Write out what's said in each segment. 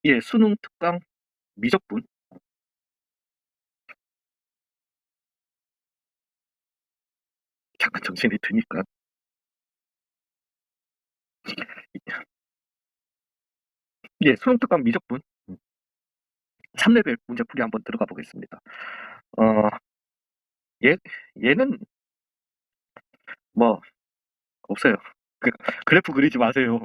예, 수능 특강 미적분. 잠깐 정신이 드니까. 예, 수능 특강 미적분. 3레벨 문제풀이 한번 들어가 보겠습니다. 어, 얘, 얘는 뭐 없어요. 그, 그래프 그리지 마세요.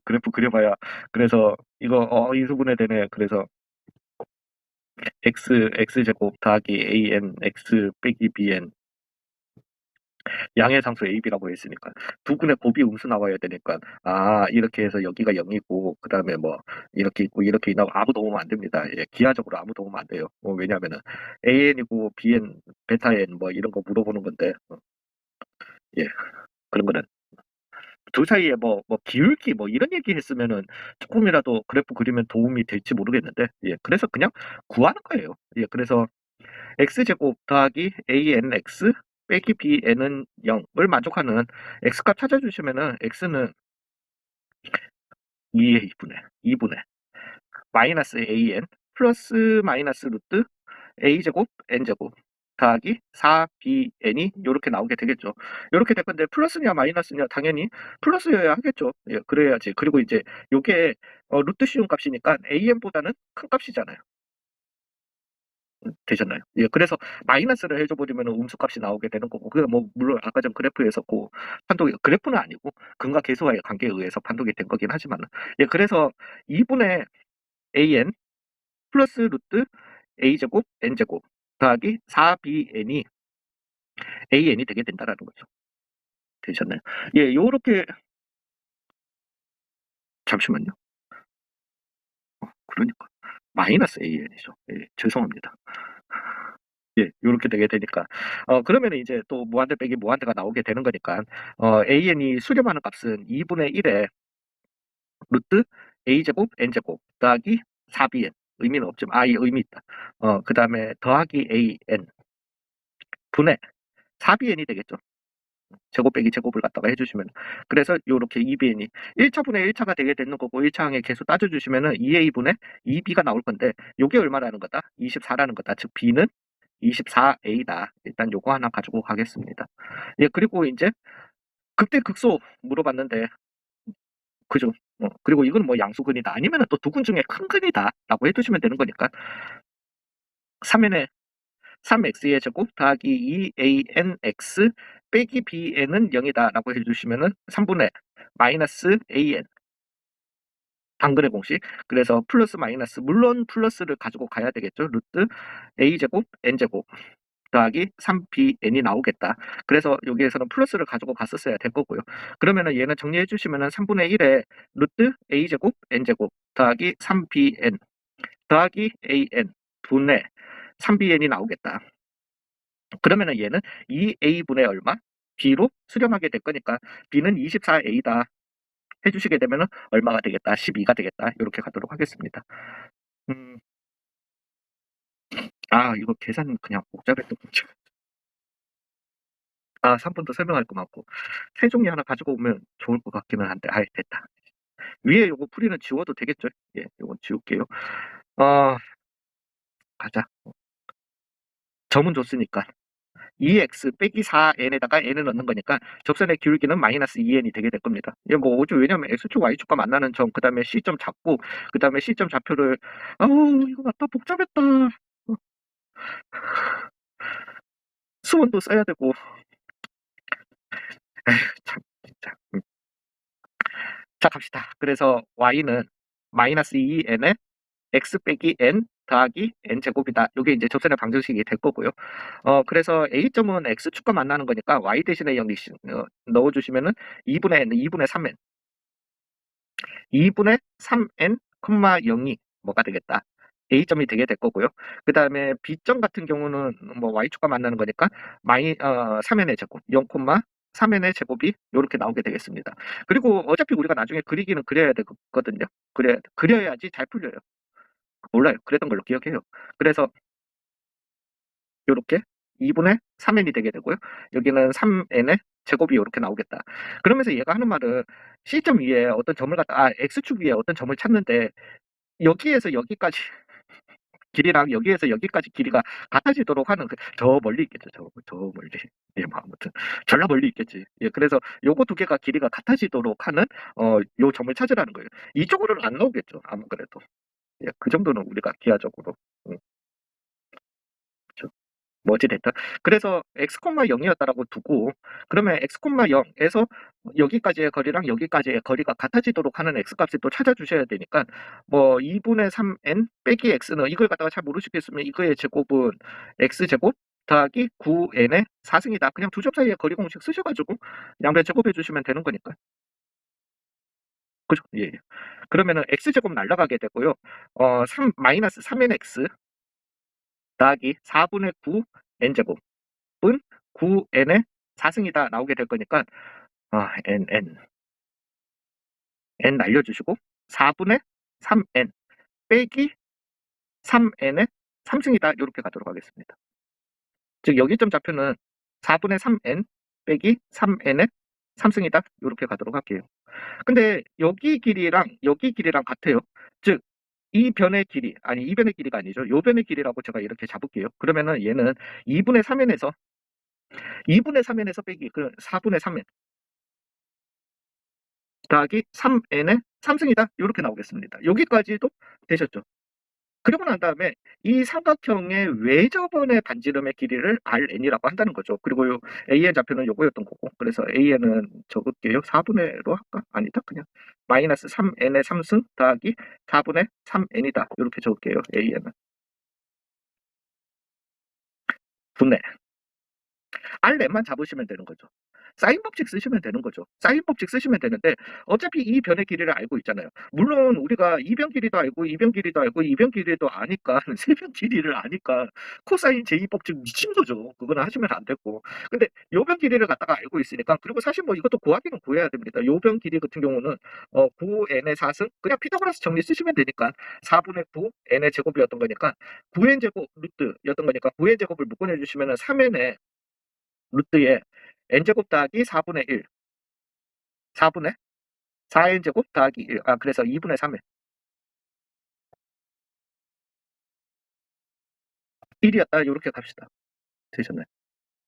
그래프 그려봐야. 그래서 이거 인수분해 되네. 그래서 x제곱 더하기 x 빼기 bn 양의 상수 ab라고 했으니까 두 근의 곱이 음수 나와야 되니까 이렇게 해서 여기가 0이고 그 다음에 뭐 이렇게 있고 이렇게 있나고 아무도 오면 안 됩니다. 예, 기하적으로 아무도 오면 안 돼요. 왜냐하면은 an이고 bn, 베타 n 뭐 이런 거 물어보는 건데 예, 그런 거는 둘 사이에 뭐 기울기 뭐 이런 얘기 했으면은 조금이라도 그래프 그리면 도움이 될지 모르겠는데 예, 그래서 그냥 구하는 거예요. 예, 그래서 x제곱 더하기 anx 빼기 bn은 0을 만족하는 x값 찾아주시면은 x는 2분의 마이너스 an 플러스 마이너스 루트 a제곱 n제곱 더하기 4bn이 이렇게 나오게 되겠죠. 이렇게 될 건데 플러스냐 마이너스냐 당연히 플러스여야 하겠죠. 예, 그래야지. 그리고 이제 요게 루트 씌운 값이니까 an보다는 큰 값이잖아요. 되셨나요? 예, 그래서 마이너스를 해줘 버리면 음수값이 나오게 되는 거고, 그게 뭐 물론 아까 전 그래프에서 그 판독이 그래프는 아니고 근과 계수와의 관계에 의해서 판독이 된 거긴 하지만, 예, 그래서 2분의 an 플러스 루트 a제곱 n제곱 더하기 4bn이 an이 되게 된다라는 거죠. 되셨나요? 예, 요렇게 잠시만요. 그러니까 마이너스 an이죠. 예, 죄송합니다. 예, 요렇게 되게 되니까. 그러면 이제 또 무한대 빼기 무한대가 나오게 되는 거니까, an이 수렴하는 값은 2분의 1에 루트 a제곱 n제곱 더하기 4bn. 의미는 없지만, 이 의미 있다. 그 다음에 더하기 an 분의 4bn이 되겠죠. 제곱 빼기 제곱을 갖다가 해주시면. 그래서 요렇게 2bn이 1차분의 1차가 되게 되는 거고, 1차항의 개수 따져주시면은 2a분의 2b가 나올 건데, 요게 얼마라는 거다? 24라는 거다. 즉, b는 24a다. 일단 요거 하나 가지고 가겠습니다. 예, 그리고 이제 극대극소 물어봤는데, 그죠? 그리고 이건 뭐 양수근이다. 아니면은 또 두 근 중에 큰 근이다. 라고 해두시면 되는 거니까. 3n의 3x의 제곱 더하기 2anx 빼기 bn은 0이다. 라고 해주시면은 3분의 마이너스 an. 당근의 공식. 그래서 플러스 마이너스. 물론 플러스를 가지고 가야 되겠죠. 루트 a제곱 n제곱. 더하기 3bn이 나오겠다. 그래서 여기에서는 플러스를 가지고 갔었어야 될 거고요. 그러면은 얘는 정리해 주시면은 3분의 1에 루트 a제곱 n제곱 더하기 3bn 더하기 an 분의 3bn이 나오겠다. 그러면은 얘는 2a분의 얼마? b로 수렴하게 될 거니까 b는 24a다. 해주시게 되면은 얼마가 되겠다? 12가 되겠다. 이렇게 가도록 하겠습니다. 음, 이거 계산 그냥 복잡했던 문제. 3분 더 설명할 거 많고. 세종이 하나 가지고 오면 좋을 것 같기는 한데, 됐다. 위에 요거 풀이는 지워도 되겠죠? 예, 요건 지울게요. 가자. 점은 줬으니까. 2x 빼기 4n에다가 n을 넣는 거니까 접선의 기울기는 마이너스 2n이 되게 될 겁니다. 이게 뭐 오죠. 왜냐면 x축, y축과 만나는 점, 그 다음에 C점 잡고, 그 다음에 C점 좌표를, 이거 맞다. 복잡했다. 수원도 써야 되고. 에휴, 참, 진짜. 자, 갑시다. 그래서 y는 마이너스 2n에 x 빼기 n 더하기 n 제곱이다. 이게 이제 접선의 방정식이 될 거고요. 그래서 a점은 x축과 만나는 거니까 y 대신에 0 넣어주시면은 2분의 n, 2분의 3n, 2분의 3n, 0이 뭐가 되겠다? a점이 되게 될 거고요. 그 다음에 b점 같은 경우는 뭐 y축과 만나는 거니까 3n의 제곱, 0, 3n의 제곱이 이렇게 나오게 되겠습니다. 그리고 어차피 우리가 나중에 그리기는 그려야 되거든요. 그려야지 잘 풀려요. 몰라요. 그랬던 걸로 기억해요. 그래서 요렇게 2분의 3n이 되게 되고요. 여기는 3n의 제곱이 이렇게 나오겠다. 그러면서 얘가 하는 말은 C점 위에 어떤 점을 갖다 x축 위에 어떤 점을 찾는데 여기에서 여기까지 길이랑 여기에서 여기까지 길이가 같아지도록 하는 저 멀리 있겠죠. 저 멀리. 예, 뭐 아무튼 졸라 멀리 있겠지. 예, 그래서 요거 두 개가 길이가 같아지도록 하는 요 점을 찾으라는 거예요. 이쪽으로는 안 나오겠죠. 아무 그래도. 예, 그 정도는 우리가 기하적으로. 음, 그렇죠. 뭐 어찌됐든. 그래서 x, 0이었다라고 두고, 그러면 x, 0에서 여기까지의 거리랑 여기까지의 거리가 같아지도록 하는 x 값을 또 찾아주셔야 되니까, 뭐 2분의 3n 빼기 x는 이걸 갖다가 잘 모르시겠으면 이거의 제곱은 x제곱 더하기 9n의 4승이다. 그냥 두 점 사이의 거리 공식 쓰셔가지고 양변 제곱해 주시면 되는 거니까. 그죠? 예. 예. 그러면은 x제곱 날라가게 되고요. 3, 3nx 더하기 4분의 9 n제곱 은 9n의 4승이다 나오게 될 거니까 n 날려주시고 4분의 3n 빼기 3n의 3승이다 이렇게 가도록 하겠습니다. 즉 여기점 좌표는 4분의 3n 빼기 3n의 3승이다 이렇게 가도록 할게요. 근데 여기 길이랑 같아요. 즉 이 변의 길이, 아니 이 변의 길이가 아니죠. 요 변의 길이라고 제가 이렇게 잡을게요. 그러면은 얘는 2분의 3n에서 빼기 4분의 3n 더하기 3n의 3승이다 이렇게 나오겠습니다. 여기까지도 되셨죠. 그러고 난 다음에 이 삼각형의 외접원의 반지름의 길이를 Rn이라고 한다는 거죠. 그리고 요 AN 좌표는 요거였던 거고, 그래서 AN은 적을게요. 4분의로 할까? 아니다. 그냥 마이너스 3n의 3승 더하기 4분의 3n이다 이렇게 적을게요. AN은 분의 Rn만 잡으시면 되는 거죠. 사인 법칙 쓰시면 되는 거죠. 사인 법칙 쓰시면 되는데 어차피 이 변의 길이를 알고 있잖아요. 물론 우리가 이 변 길이도 알고 이 변 길이도 알고 이 변 길이도 아니까 세 변 길이를 아니까 코사인 제2 법칙 미친 거죠. 그거는 하시면 안 되고. 근데 요 변 길이를 갖다가 알고 있으니까, 그리고 사실 뭐 이것도 구하기는 구해야 됩니다. 요 변 길이 같은 경우는 9n의 4승 그냥 피타고라스 정리 쓰시면 되니까 4분의 9 n의 제곱이었던 거니까 9n 제곱 루트였던 거니까 9n 제곱을 묶어내 주시면은 3n의 루트에 n제곱 더하기 4분의 1, 4분의 4n제곱 더하기 1, 그래서 2분의 3에 1이었다 이렇게 갑시다. 되셨나요?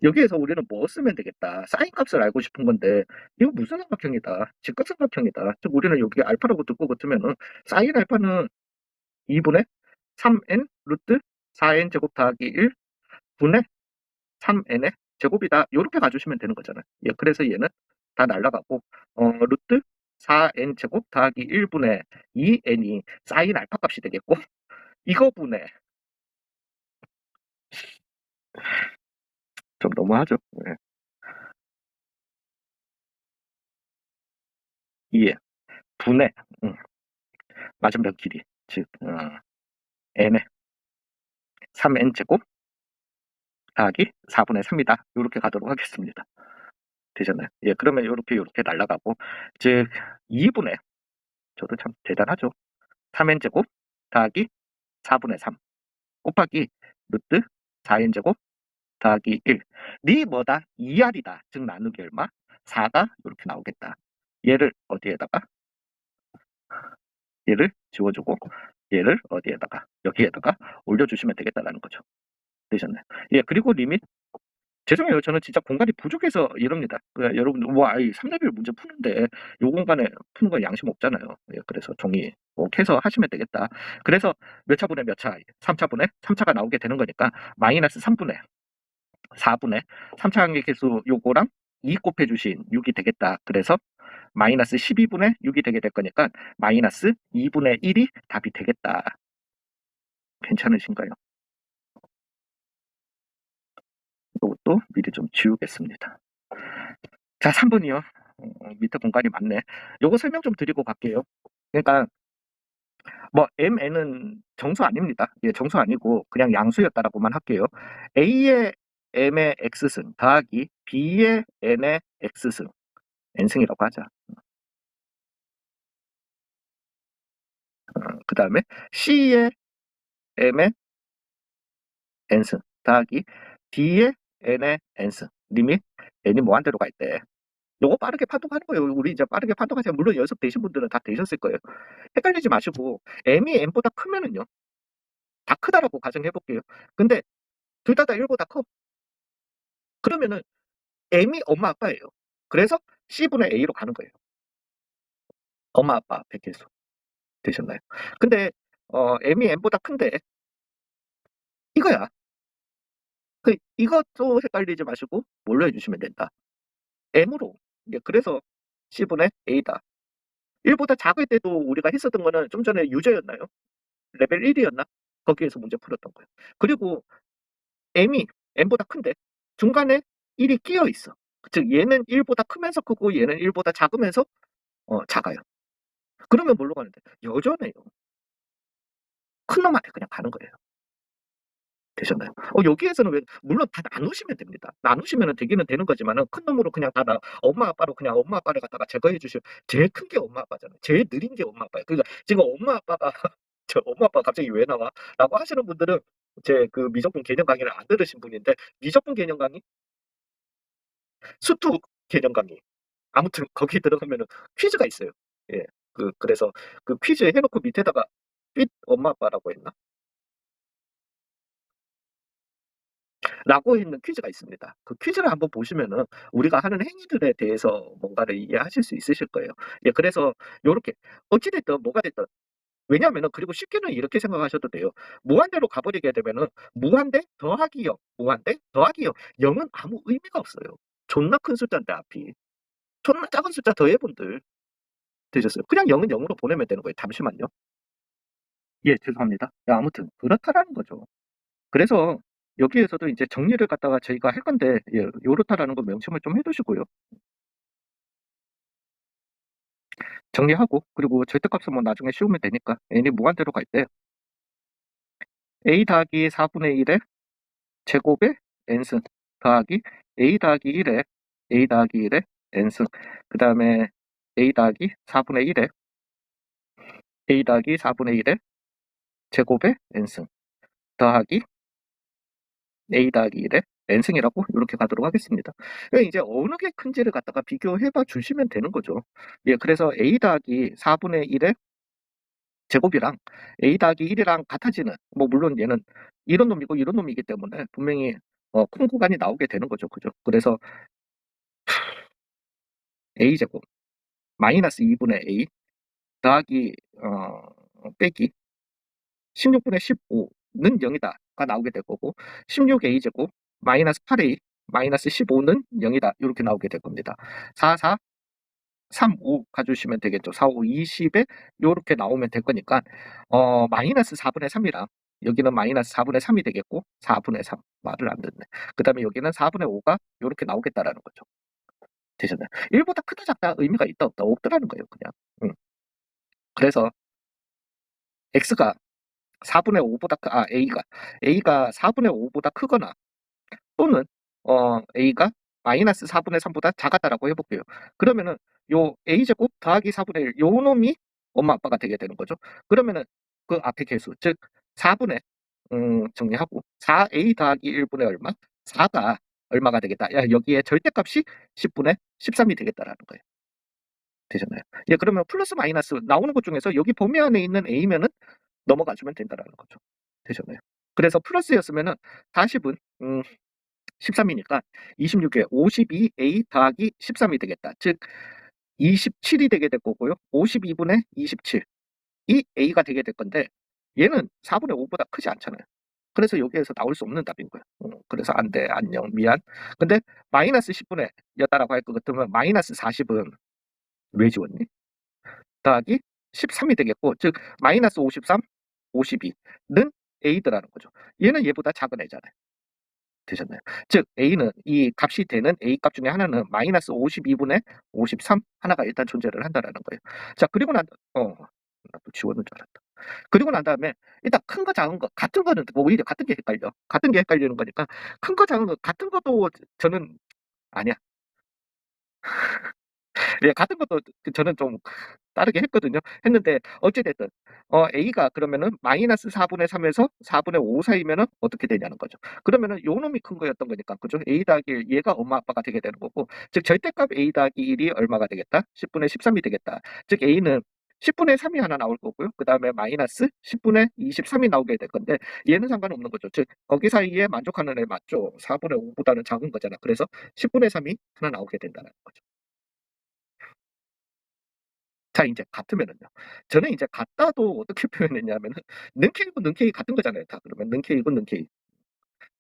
여기에서 우리는 뭐 쓰면 되겠다. 사인 값을 알고 싶은 건데 이거 무슨 삼각형이다. 직각삼각형이다. 즉 우리는 여기 알파라고 듣고 붙으면은 사인 알파는 2분의 3n 루트 4n 제곱 더하기 1 분의 3n의 제곱이다. 이렇게 가주시면 되는 거잖아요. 예, 그래서 얘는 다 날라가고 루트 4n 제곱 더하기 1분의 2n이 사인 알파 값이 되겠고, 이거 분의 좀 너무하죠. 예. 2에 분의 맞은변 길이 즉 n의 3n 제곱 더하기 4분의 3이다. 이렇게 가도록 하겠습니다. 되셨나요? 예, 그러면 이렇게 날라가고, 즉 2분의, 저도 참 대단하죠. 3n 제곱 더하기 4분의 3 곱하기 루트 4n 제곱 더하기 1. 니 뭐다? 2R이다. 즉 나누기 얼마? 4가 이렇게 나오겠다. 얘를 어디에다가? 얘를 지워주고 얘를 어디에다가? 여기에다가 올려주시면 되겠다라는 거죠. 되셨나요? 예, 그리고 리밋. 죄송해요. 저는 진짜 공간이 부족해서 이럽니다. 여러분, 뭐, 3레벨 문제 푸는데 요 공간에 푸는 건 양심 없잖아요. 예, 그래서 종이 꼭 해서 하시면 되겠다. 그래서 몇 차분의 몇 차? 3차분의 3차가 나오게 되는 거니까 마이너스 3분의 4분의 3차 항계계수 요거랑 2 곱해주신 6이 되겠다. 그래서 마이너스 12분의 6이 되게 될 거니까 마이너스 2분의 1이 답이 되겠다. 괜찮으신가요? 이것도 미리 좀 지우겠습니다. 자, 3번이요. 밑에 공간이 많네. 요거 설명 좀 드리고 갈게요. 그러니까 뭐 mn은 정수 아닙니다. 예, 정수 아니고 그냥 양수였다라고만 할게요. a의 m의 x승 더하기 b의 n의 x승, n승이라고 하자. 그 다음에 c의 m의 n승 더하기 d의 n의 n승, 리밋 n이 무한대로 갈 때 요거 빠르게 판독하는 거예요. 우리 이제 빠르게 판독하세요. 물론 연습되신 분들은 다 되셨을 거예요. 헷갈리지 마시고 m이 n보다 크면은요. 다 크다라고 가정해 볼게요. 근데 둘 다 1보다 커. 그러면은 m이 엄마 아빠예요. 그래서 C분의 A로 가는 거예요. 엄마 아빠 백계수 되셨나요? 근데 m이 n보다 큰데 이거야. 이것도 헷갈리지 마시고 뭘로 해주시면 된다. m으로. 예, 그래서 C분의 A다. 1보다 작을 때도 우리가 했었던 거는 좀 전에 유저였나요? 레벨 1이었나? 거기에서 문제 풀었던 거예요. 그리고 m이 n보다 큰데 중간에 1이 끼어 있어. 즉 얘는 1보다 크면서 크고 얘는 1보다 작으면서 작아요. 그러면 뭘로 가는데? 여전해요. 큰 놈한테 그냥 가는 거예요. 되셨나요? 여기에서는 왜 물론 다 나누시면 됩니다. 나누시면은 되기는 되는 거지만은 큰 놈으로 그냥 다 엄마 아빠로 그냥 엄마 아빠를 갖다가 제거해 주시면 제일 큰 게 엄마 아빠잖아요. 제일 느린 게 엄마 아빠예요. 그러니까 지금 엄마 아빠가 저 엄마 아빠 갑자기 왜 나와? 라고 하시는 분들은 제 그 미적분 개념 강의를 안 들으신 분인데 미적분 개념 강의, 수투 개념 강의 아무튼 거기 들어가면은 퀴즈가 있어요. 예. 그래서 그 퀴즈 해 놓고 밑에다가 삘 엄마 아빠라고 했나? 라고 있는 퀴즈가 있습니다. 그 퀴즈를 한번 보시면은 우리가 하는 행위들에 대해서 뭔가를 이해하실 수 있으실 거예요. 예, 그래서 요렇게 어찌 됐든 뭐가 됐든 왜냐하면은 그리고 쉽게는 이렇게 생각하셔도 돼요. 무한대로 가버리게 되면은 무한대 더하기 0, 무한대 더하기 0. 0은 아무 의미가 없어요. 존나 큰 숫자인데 앞이. 존나 작은 숫자 더해본들 되셨어요. 그냥 0은 0으로 보내면 되는 거예요. 잠시만요. 예, 죄송합니다. 아무튼 그렇다라는 거죠. 그래서 여기에서도 이제 정리를 갖다가 저희가 할 건데 예, 요렇다라는 거 명심을 좀 해두시고요. 정리하고 그리고 절대값은 뭐 나중에 씌우면 되니까 n이 무한대로 갈 때 a 더하기 4분의 1의 제곱의 n승 더하기 a 더하기 1의 a 더하기 1의 n승 그 다음에 a 더하기 4분의 1의 a 더하기 4분의 1의 제곱의 n승 더하기 a 더하기 1의 n승이라고 이렇게 가도록 하겠습니다. 그러니까 이제 어느 게 큰지를 갖다가 비교해봐 주시면 되는 거죠. 예, 그래서 a 더하기 4분의 1의 제곱이랑 a 더하기 1이랑 같아지는 뭐 물론 얘는 이런 놈이고 이런 놈이기 때문에 분명히 큰 구간이 나오게 되는 거죠. 그죠? 그래서 a 제곱 마이너스 2분의 a 더하기 빼기 16분의 15는 0이다가 나오게 될 거고 16a 제곱 마이너스 8a 마이너스 15는 0이다 이렇게 나오게 될 겁니다. 4, 4, 3, 5 가주시면 되겠죠. 4, 5, 20에 요렇게 나오면 될 거니까 마이너스 4분의 3이랑 여기는 마이너스 4분의 3이 되겠고 4분의 3 말을 안 듣네. 그 다음에 여기는 4분의 5가 요렇게 나오겠다라는 거죠. 되셨나요? 1보다 크다 작다 의미가 있다 없다 없더라는 거예요. 그냥. 그래서 x가 4분의 5보다 a가 4분의 5보다 크거나 또는 a가 마이너스 4분의 3보다 작았다라고 해볼게요. 그러면은 요 a제곱 더하기 4분의 1, 요 놈이 엄마 아빠가 되게 되는 거죠. 그러면은 그 앞에 개수, 즉 4분의 정리하고 4a 더하기 1분의 얼마? 4가 얼마가 되겠다. 여기에 절대값이 10분의 13이 되겠다라는 거예요. 되셨나요? 예, 그러면 플러스 마이너스 나오는 것 중에서 여기 범위 안에 있는 a면은 넘어가주면 된다라는 거죠. 되셨나요? 그래서 플러스였으면은 40은 13이니까 26에 52a 더하기 13이 되겠다. 즉 27이 되게 될 거고요. 52분의 27이 a가 되게 될 건데 얘는 4분의 5보다 크지 않잖아요. 그래서 여기에서 나올 수 없는 답인 거예요. 그래서 안 돼, 안녕, 미안. 근데 마이너스 10분의 였다라고 할 것 같으면 마이너스 40은 왜 지웠니? 더하기 13이 되겠고 즉 마이너스 53, 52는 a더라는 거죠. 얘는 얘보다 작은 애잖아요. 되셨나요? 즉 A는 이 값이 되는 A 값 중에 하나는 마이너스 52분의 53 하나가 일단 존재를 한다라는 거예요. 자, 그리고 나또 지웠는 줄 알았다. 그리고 난 다음에 일단 큰 거 작은 거 같은 거는 뭐 오히려 같은 게 헷갈려. 같은 게 헷갈리는 거니까 큰 거 작은 거 같은 것도 저는 아니야. 예, 같은 것도 저는 좀 따르게 했거든요. 했는데 어찌 됐든 A가 그러면은 마이너스 4분의 3에서 4분의 5 사이면은 어떻게 되냐는 거죠. 그러면은 요 놈이 큰 거였던 거니까 그죠? A 더하기 1 얘가 엄마 아빠가 되게 되는 거고 즉 절대값 A 더하기 1이 얼마가 되겠다? 10분의 13이 되겠다. 즉 A는 10분의 3이 하나 나올 거고요. 그다음에 마이너스 10분의 23이 나오게 될 건데 얘는 상관없는 거죠. 즉 거기 사이에 만족하는 애 맞죠? 4분의 5보다는 작은 거잖아. 그래서 10분의 3이 하나 나오게 된다는 거죠. 자 인제 같으면은요. 저는 인제 같다도 어떻게 표현했냐면은 는 K고 는 K 같은 거잖아요 다 그러면 는 K고 는 K.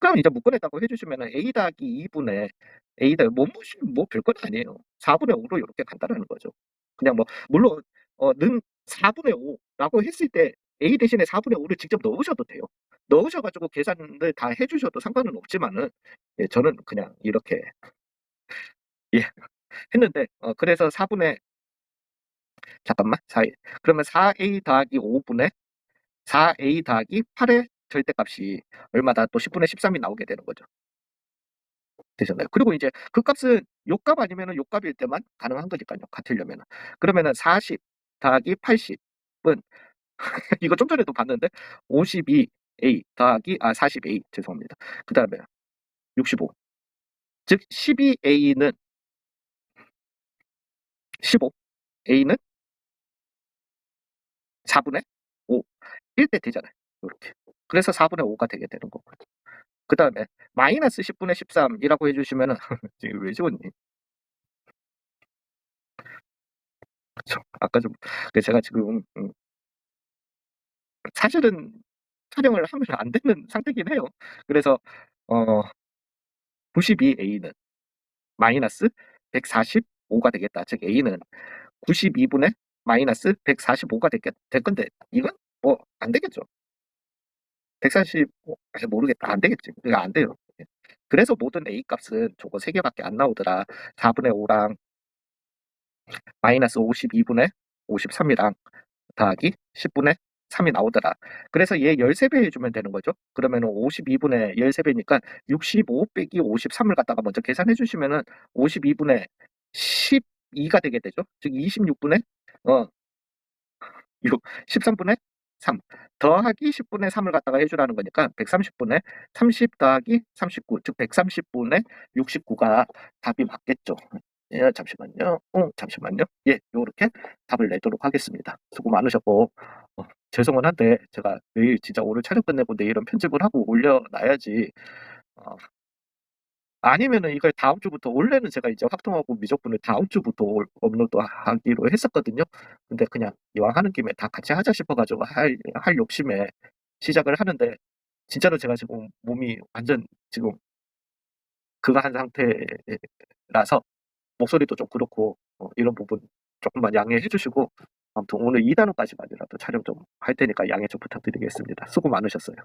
그럼 이제 묶어냈다고 해 주시면은 A 더하기 2 분의 A 더 뭐 뭐 별건 아니에요. 4분의 5로 요렇게 간다라는 거죠. 그냥 뭐 물론 는 4분의 5 라고 했을 때 A 대신에 4분의 5를 직접 넣으셔도 돼요. 넣으셔 가지고 계산을 다 해 주셔도 상관은 없지만은 예 저는 그냥 이렇게 예 했는데 그래서 4분의 잠깐만 4 그러면 4A 더하기 5 분의 4A 더하기 8의 절대값이 얼마다 또 10분의 13이 나오게 되는 거죠. 되셨나요? 그리고 이제 그 값은 요 값 아니면은 요 값일 때만 가능한 거니까요, 같으려면은. 그러면은 40 더하기 80은 이거 좀 전에도 봤는데 52A 더하기 40A 죄송합니다. 그다음에 65 즉 12A는 15 A는 4분의 5 1대 되잖아요. 요렇게. 그래서 4분의 5가 되게 되는 거고요. 그다음에 마이너스 10분의 13이라고 해 주시면은 지금 왜 지웠니? 그쵸. 아까 좀 제가 지금 사실은 촬영을 하면 안 되는 상태긴 해요. 그래서 어 92A는 마이너스 145가 되겠다. 즉 A는 92 분의 마이너스 145가 될 건데 이건 뭐 안 되겠죠. 145 모르겠다. 안 되겠지. 이거 안 돼요. 예. 그래서 모든 A 값은 저거 3 개밖에 안 나오더라. 4분의 5랑 마이너스 52 분의 53이랑 더하기 10분의 3이 나오더라. 그래서 얘 13배 해주면 되는 거죠. 그러면은 52분의 13배니까 65 빼기 53을 갖다가 먼저 계산해 주시면은 52분의 12가 되게 되죠. 즉 26분의 어 6 13분의 3 더하기 10분의 3을 갖다가 해주라는 거니까 130분의 30 더하기 39 즉 130분의 69가 답이 맞겠죠. 예, 잠시만요. 잠시만요. 예, 요렇게 답을 내도록 하겠습니다. 수고 많으셨고 죄송은 한데 제가 내일 진짜 오늘 촬영 끝내고 내일은 편집을 하고 올려놔야지 어 아니면은 이걸 다음 주부터 원래는 제가 이제 확통하고 미적분을 다음 주부터 업로드하기로 했었거든요. 근데 그냥 이왕 하는 김에 다 같이 하자 싶어 가지고 할 욕심에 시작을 하는데 진짜로 제가 지금 몸이 완전 지금 그거 한 상태라서 목소리도 좀 그렇고 이런 부분 조금만 양해해 주시고 아무튼 오늘 2 단원까지만이라도 촬영 좀 할 테니까 양해 좀 부탁드리겠습니다. 수고 많으셨어요.